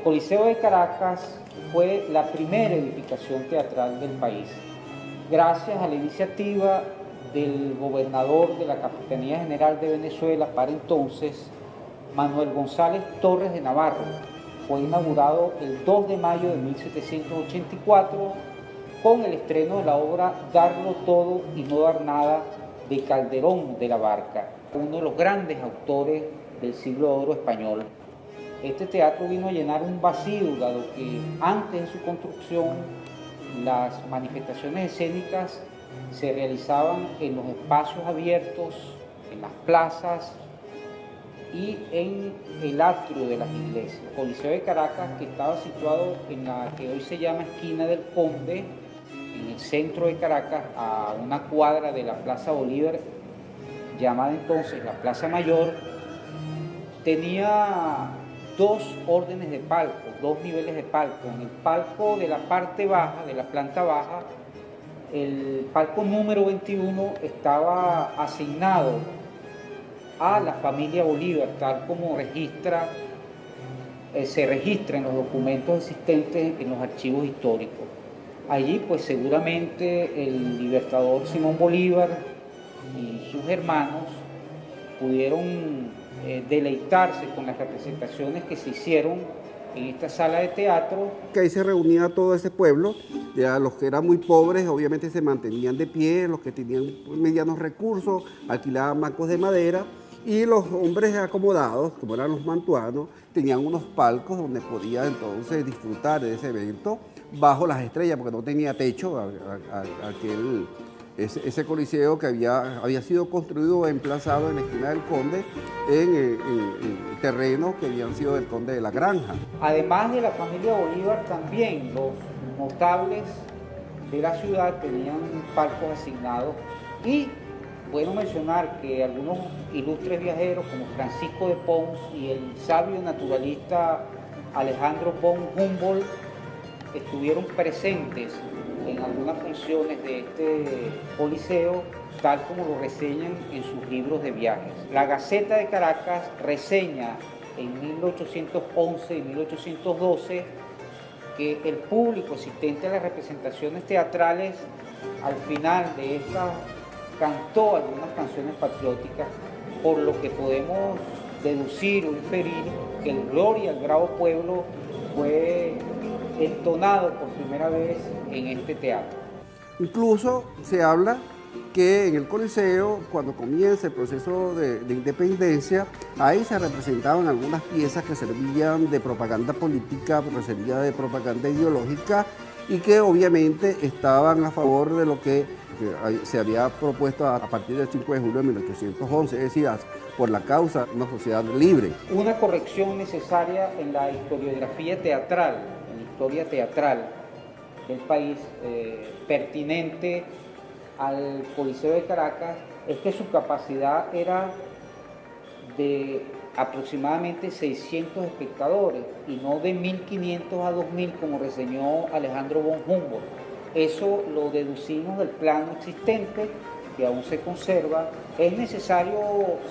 Coliseo de Caracas fue la primera edificación teatral del país, gracias a la iniciativa del gobernador de la Capitanía General de Venezuela para entonces, Manuel González Torres de Navarro. Fue inaugurado el 2 de mayo de 1784 con el estreno de la obra Darlo Todo y No Dar Nada de Calderón de la Barca, uno de los grandes autores del siglo de oro español. Este teatro vino a llenar un vacío, dado que antes de su construcción las manifestaciones escénicas se realizaban en los espacios abiertos, en las plazas y en el atrio de las iglesias. El Coliseo de Caracas, que estaba situado en la que hoy se llama Esquina del Conde, en el centro de Caracas, a una cuadra de la Plaza Bolívar, llamada entonces la Plaza Mayor, tenía dos órdenes de palcos, dos niveles de palco. En el palco de la parte baja, de la planta baja, el palco número 21 estaba asignado a la familia Bolívar, tal como se registra en los documentos existentes en los archivos históricos. Allí, pues seguramente el libertador Simón Bolívar y sus hermanos pudieron deleitarse con las representaciones que se hicieron en esta sala de teatro. Que ahí se reunía todo ese pueblo, ya los que eran muy pobres obviamente se mantenían de pie, los que tenían medianos recursos alquilaban bancos de madera, y los hombres acomodados, como eran los mantuanos, tenían unos palcos donde podían entonces disfrutar de ese evento bajo las estrellas, porque no tenía techo ese coliseo que había sido construido o emplazado en la esquina del Conde en terrenos que habían sido del Conde de la Granja. Además de la familia Bolívar, también los notables de la ciudad tenían palcos asignados, y bueno mencionar que algunos ilustres viajeros como Francisco de Pons y el sabio naturalista Alejandro von Humboldt estuvieron presentes en algunas funciones de este coliseo, tal como lo reseñan en sus libros de viajes. La Gaceta de Caracas reseña en 1811 y 1812 que el público asistente a las representaciones teatrales, al final de estas, cantó algunas canciones patrióticas, por lo que podemos deducir o inferir que el Gloria al Bravo Pueblo fue entonado por primera vez en este teatro. Incluso se habla que en el Coliseo, cuando comienza el proceso de independencia, ahí se representaban algunas piezas que servían de propaganda política, porque servía de propaganda ideológica, y que obviamente estaban a favor de lo que se había propuesto a partir del 5 de julio de 1811, es decir, por la causa de una sociedad libre. Una corrección necesaria en la historiografía teatral, en la historia teatral del país, pertinente al Coliseo de Caracas, es que su capacidad era de aproximadamente 600 espectadores y no de 1.500 a 2.000 como reseñó Alejandro von Humboldt. Eso lo deducimos del plano existente, que aún se conserva. Es necesario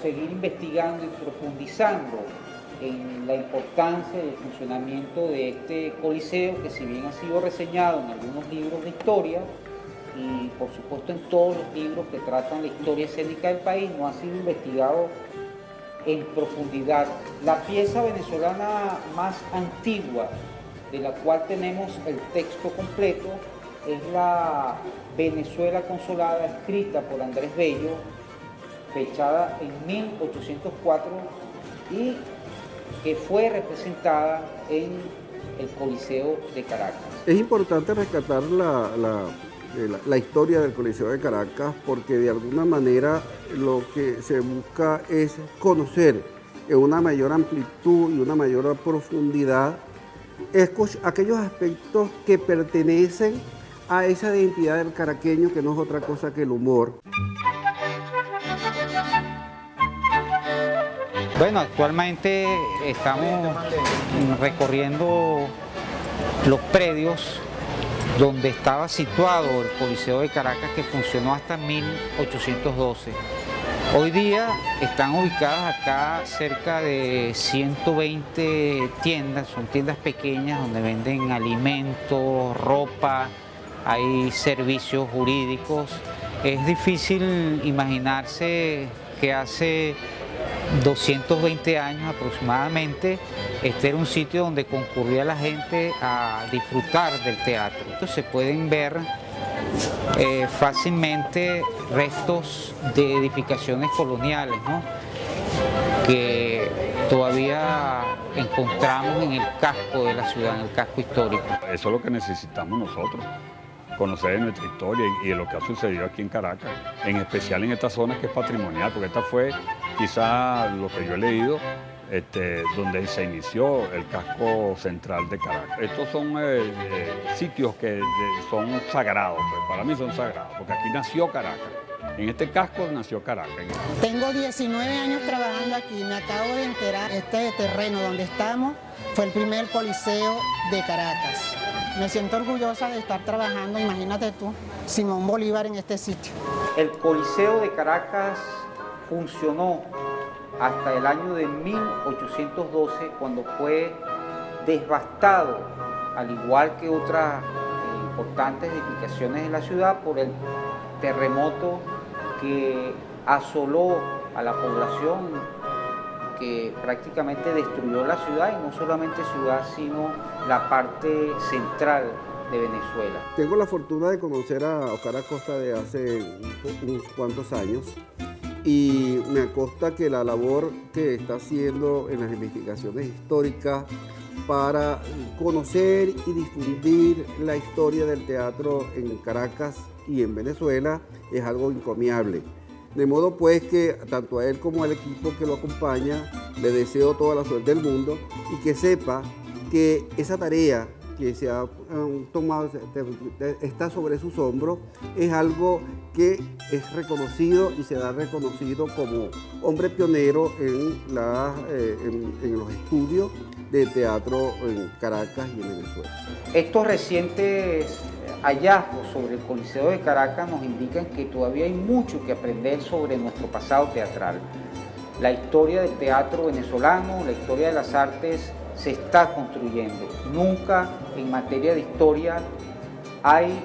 seguir investigando y profundizando en la importancia y el funcionamiento de este coliseo, que si bien ha sido reseñado en algunos libros de historia y por supuesto en todos los libros que tratan la historia escénica del país, no ha sido investigado en profundidad. La pieza venezolana más antigua, de la cual tenemos el texto completo, es la Venezuela Consolada, escrita por Andrés Bello, fechada en 1804 y que fue representada en el Coliseo de Caracas. Es importante rescatar la historia del Coliseo de Caracas, porque de alguna manera lo que se busca es conocer en una mayor amplitud y una mayor profundidad aquellos aspectos que pertenecen a esa identidad del caraqueño, que no es otra cosa que el humor. Bueno, actualmente estamos recorriendo los predios donde estaba situado el Coliseo de Caracas, que funcionó hasta 1812. Hoy día están ubicadas acá cerca de 120 tiendas, son tiendas pequeñas donde venden alimentos, ropa, hay servicios jurídicos. Es difícil imaginarse que hace 220 años aproximadamente este era un sitio donde concurría la gente a disfrutar del teatro. Se pueden ver fácilmente restos de edificaciones coloniales, ¿no?, que todavía encontramos en el casco de la ciudad, en el casco histórico. Eso es lo que necesitamos nosotros, conocer de nuestra historia y de lo que ha sucedido aquí en Caracas, en especial en esta zona que es patrimonial, porque esta fue quizá lo que yo he leído, donde se inició el casco central de Caracas. Estos son sitios que son sagrados, pues, para mí son sagrados, porque aquí nació Caracas. En este casco nació Caracas. Tengo 19 años trabajando aquí, me acabo de enterar, este terreno donde estamos fue el primer coliseo de Caracas. Me siento orgullosa de estar trabajando, imagínate tú, Simón Bolívar en este sitio. El Coliseo de Caracas funcionó hasta el año de 1812, cuando fue devastado, al igual que otras importantes edificaciones de la ciudad, por el terremoto que asoló a la población, que prácticamente destruyó la ciudad, y no solamente ciudad, sino la parte central de Venezuela. Tengo la fortuna de conocer a Oscar Acosta de hace unos cuantos años, y me consta que la labor que está haciendo en las investigaciones históricas para conocer y difundir la historia del teatro en Caracas y en Venezuela es algo encomiable. De modo pues que tanto a él como al equipo que lo acompaña le deseo toda la suerte del mundo, y que sepa que esa tarea que se ha tomado, está sobre sus hombros, es algo que es reconocido y será reconocido como hombre pionero en los estudios de teatro en Caracas y en Venezuela. Estos recientes hallazgos sobre el Coliseo de Caracas nos indican que todavía hay mucho que aprender sobre nuestro pasado teatral. La historia del teatro venezolano, la historia de las artes se está construyendo. Nunca en materia de historia hay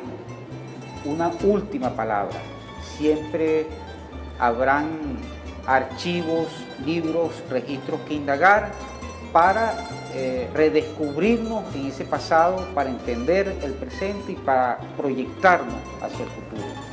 una última palabra. Siempre habrán archivos, libros, registros que indagar para redescubrirnos en ese pasado, para entender el presente y para proyectarnos hacia el futuro.